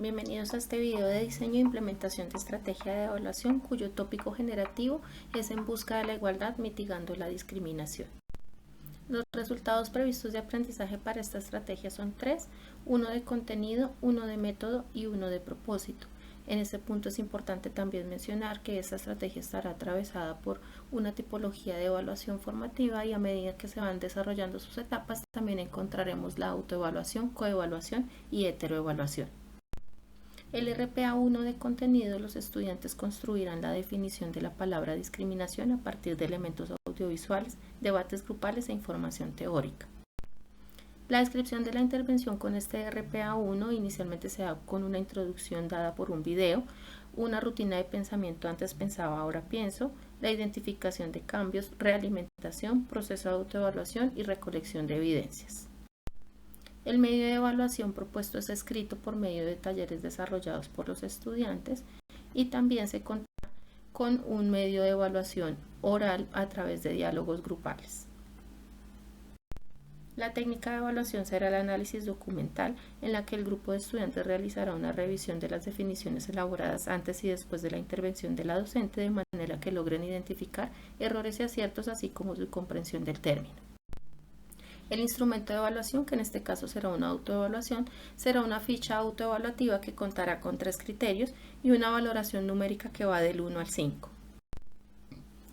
Bienvenidos a este video de diseño e implementación de estrategia de evaluación cuyo tópico generativo es en busca de la igualdad mitigando la discriminación. Los resultados previstos de aprendizaje para esta estrategia son tres: uno de contenido, uno de método y uno de propósito. En este punto es importante también mencionar que esta estrategia estará atravesada por una tipología de evaluación formativa y a medida que se van desarrollando sus etapas también encontraremos la autoevaluación, coevaluación y heteroevaluación. El RPA 1 de contenido, los estudiantes construirán la definición de la palabra discriminación a partir de elementos audiovisuales, debates grupales e información teórica. La descripción de la intervención con este RPA 1 inicialmente se da con una introducción dada por un video, una rutina de pensamiento antes pensaba, ahora pienso, la identificación de cambios, realimentación, proceso de autoevaluación y recolección de evidencias. El medio de evaluación propuesto es escrito por medio de talleres desarrollados por los estudiantes y también se contará con un medio de evaluación oral a través de diálogos grupales. La técnica de evaluación será el análisis documental, en la que el grupo de estudiantes realizará una revisión de las definiciones elaboradas antes y después de la intervención de la docente, de manera que logren identificar errores y aciertos, así como su comprensión del término. El instrumento de evaluación, que en este caso será una autoevaluación, será una ficha autoevaluativa que contará con 3 criterios y una valoración numérica que va del 1 al 5.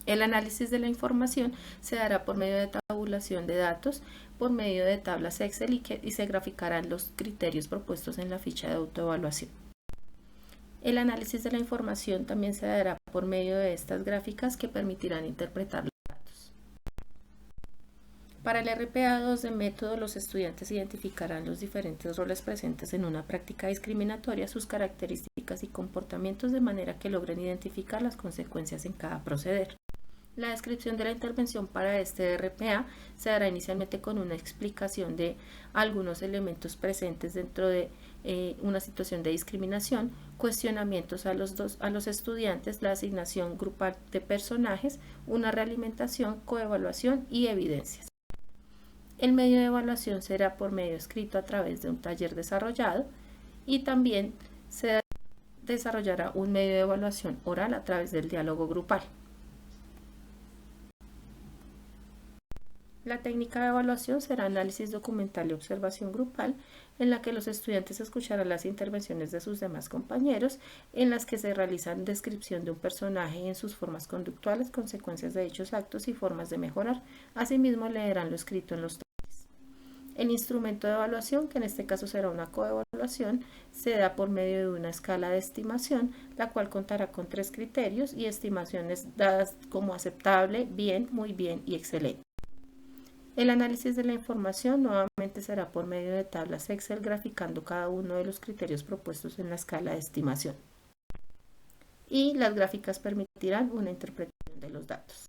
El análisis de la información se dará por medio de tabulación de datos, por medio de tablas Excel y se graficarán los criterios propuestos en la ficha de autoevaluación. El análisis de la información también se dará por medio de estas gráficas que permitirán interpretar los datos. Para el RPA 2 de método, los estudiantes identificarán los diferentes roles presentes en una práctica discriminatoria, sus características y comportamientos, de manera que logren identificar las consecuencias en cada proceder. La descripción de la intervención para este RPA se dará inicialmente con una explicación de algunos elementos presentes dentro de una situación de discriminación, cuestionamientos a los estudiantes, la asignación grupal de personajes, una realimentación, coevaluación y evidencias. El medio de evaluación será por medio escrito a través de un taller desarrollado y también se desarrollará un medio de evaluación oral a través del diálogo grupal. La técnica de evaluación será análisis documental y observación grupal, en la que los estudiantes escucharán las intervenciones de sus demás compañeros, en las que se realizan descripción de un personaje en sus formas conductuales, consecuencias de dichos actos y formas de mejorar. Asimismo, leerán lo escrito en los talleres. El instrumento de evaluación, que en este caso será una coevaluación, se da por medio de una escala de estimación, la cual contará con 3 criterios y estimaciones dadas como aceptable, bien, muy bien y excelente. El análisis de la información nuevamente será por medio de tablas Excel, graficando cada uno de los criterios propuestos en la escala de estimación. Y las gráficas permitirán una interpretación de los datos.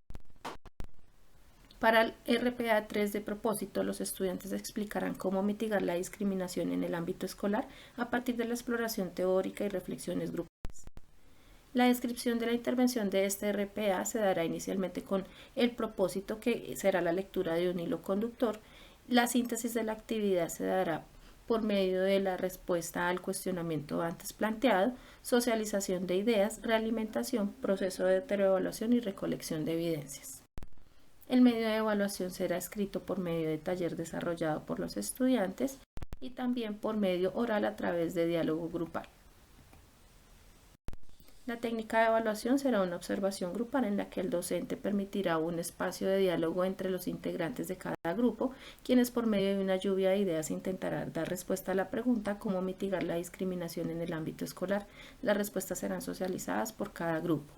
Para el RPA 3 de propósito, los estudiantes explicarán cómo mitigar la discriminación en el ámbito escolar a partir de la exploración teórica y reflexiones grupales. La descripción de la intervención de este RPA se dará inicialmente con el propósito, que será la lectura de un hilo conductor. La síntesis de la actividad se dará por medio de la respuesta al cuestionamiento antes planteado, socialización de ideas, realimentación, proceso de heteroevaluación y recolección de evidencias. El medio de evaluación será escrito por medio de taller desarrollado por los estudiantes y también por medio oral a través de diálogo grupal. La técnica de evaluación será una observación grupal, en la que el docente permitirá un espacio de diálogo entre los integrantes de cada grupo, quienes por medio de una lluvia de ideas intentarán dar respuesta a la pregunta cómo mitigar la discriminación en el ámbito escolar. Las respuestas serán socializadas por cada grupo.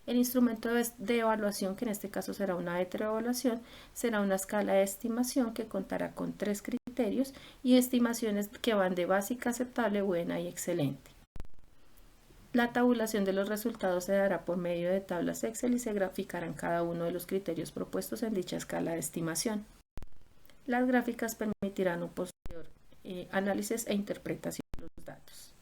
El instrumento de evaluación, que en este caso será una heteroevaluación, será una escala de estimación que contará con 3 criterios y estimaciones que van de básica, aceptable, buena y excelente. La tabulación de los resultados se dará por medio de tablas Excel y se graficarán cada uno de los criterios propuestos en dicha escala de estimación. Las gráficas permitirán un posterior análisis e interpretación de los datos.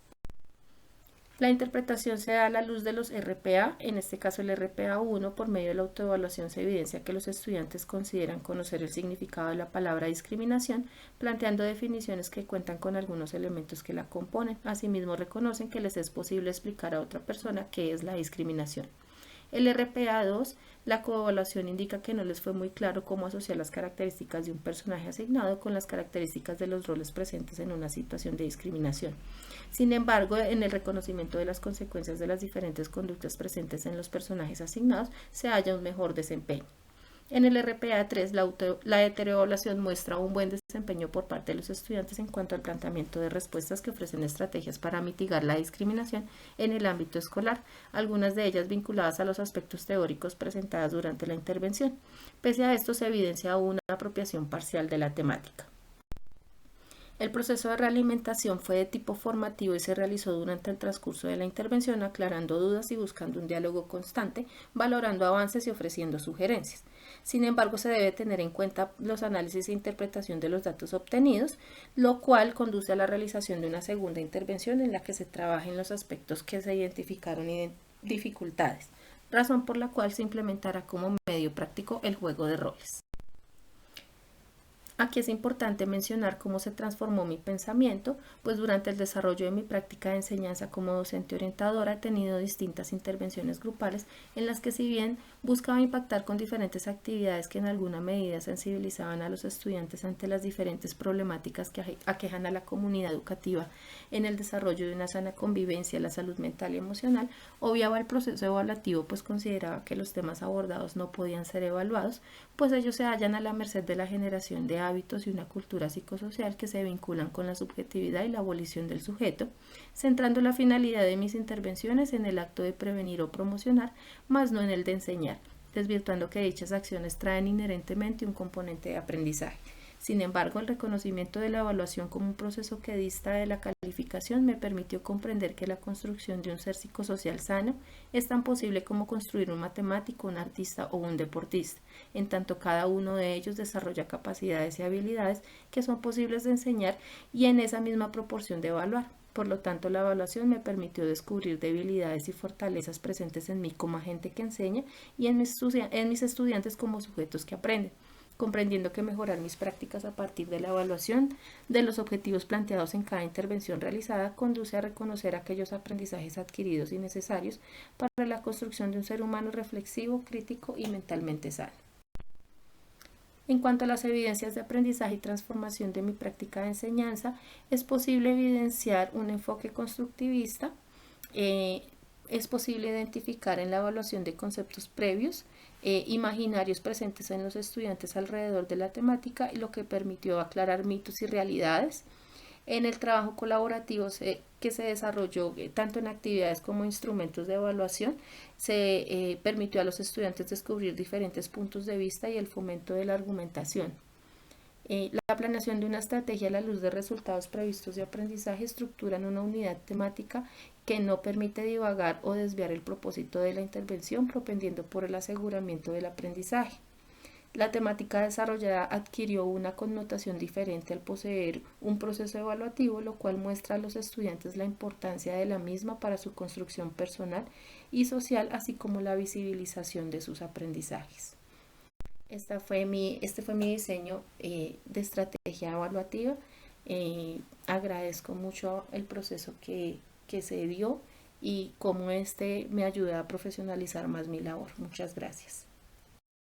La interpretación se da a la luz de los RPA, en este caso el RPA 1, por medio de la autoevaluación se evidencia que los estudiantes consideran conocer el significado de la palabra discriminación, planteando definiciones que cuentan con algunos elementos que la componen. Asimismo, reconocen que les es posible explicar a otra persona qué es la discriminación. El RPA 2, la coevaluación indica que no les fue muy claro cómo asociar las características de un personaje asignado con las características de los roles presentes en una situación de discriminación. Sin embargo, en el reconocimiento de las consecuencias de las diferentes conductas presentes en los personajes asignados, se halla un mejor desempeño. En el RPA 3, la heteroevaluación muestra un buen desempeño por parte de los estudiantes en cuanto al planteamiento de respuestas que ofrecen estrategias para mitigar la discriminación en el ámbito escolar, algunas de ellas vinculadas a los aspectos teóricos presentados durante la intervención. Pese a esto, se evidencia una apropiación parcial de la temática. El proceso de realimentación fue de tipo formativo y se realizó durante el transcurso de la intervención, aclarando dudas y buscando un diálogo constante, valorando avances y ofreciendo sugerencias. Sin embargo, se debe tener en cuenta los análisis e interpretación de los datos obtenidos, lo cual conduce a la realización de una segunda intervención en la que se trabajen los aspectos que se identificaron y dificultades, razón por la cual se implementará como medio práctico el juego de roles. Aquí es importante mencionar cómo se transformó mi pensamiento, pues durante el desarrollo de mi práctica de enseñanza como docente orientadora he tenido distintas intervenciones grupales en las que, si bien buscaba impactar con diferentes actividades que en alguna medida sensibilizaban a los estudiantes ante las diferentes problemáticas que aquejan a la comunidad educativa en el desarrollo de una sana convivencia, la salud mental y emocional, obviaba el proceso evaluativo, pues consideraba que los temas abordados no podían ser evaluados, pues ellos se hallan a la merced de la generación de hábitos y una cultura psicosocial que se vinculan con la subjetividad y la abolición del sujeto, centrando la finalidad de mis intervenciones en el acto de prevenir o promocionar, más no en el de enseñar, desvirtuando que dichas acciones traen inherentemente un componente de aprendizaje. Sin embargo, el reconocimiento de la evaluación como un proceso que dista de la calificación me permitió comprender que la construcción de un ser psicosocial sano es tan posible como construir un matemático, un artista o un deportista, en tanto cada uno de ellos desarrolla capacidades y habilidades que son posibles de enseñar y en esa misma proporción de evaluar. Por lo tanto, la evaluación me permitió descubrir debilidades y fortalezas presentes en mí como agente que enseña y en mis estudiantes como sujetos que aprenden, comprendiendo que mejorar mis prácticas a partir de la evaluación de los objetivos planteados en cada intervención realizada conduce a reconocer aquellos aprendizajes adquiridos y necesarios para la construcción de un ser humano reflexivo, crítico y mentalmente sano. En cuanto a las evidencias de aprendizaje y transformación de mi práctica de enseñanza, es posible evidenciar un enfoque constructivista. Es posible identificar en la evaluación de conceptos previos, imaginarios presentes en los estudiantes alrededor de la temática, y lo que permitió aclarar mitos y realidades. En el trabajo colaborativo que se desarrolló tanto en actividades como instrumentos de evaluación, se permitió a los estudiantes descubrir diferentes puntos de vista y el fomento de la argumentación. La planeación de una estrategia a la luz de resultados previstos de aprendizaje estructuran una unidad temática que no permite divagar o desviar el propósito de la intervención, propendiendo por el aseguramiento del aprendizaje. La temática desarrollada adquirió una connotación diferente al poseer un proceso evaluativo, lo cual muestra a los estudiantes la importancia de la misma para su construcción personal y social, así como la visibilización de sus aprendizajes. Este fue mi diseño de estrategia evaluativa. Agradezco mucho el proceso que se dio y cómo me ayuda a profesionalizar más mi labor. Muchas gracias.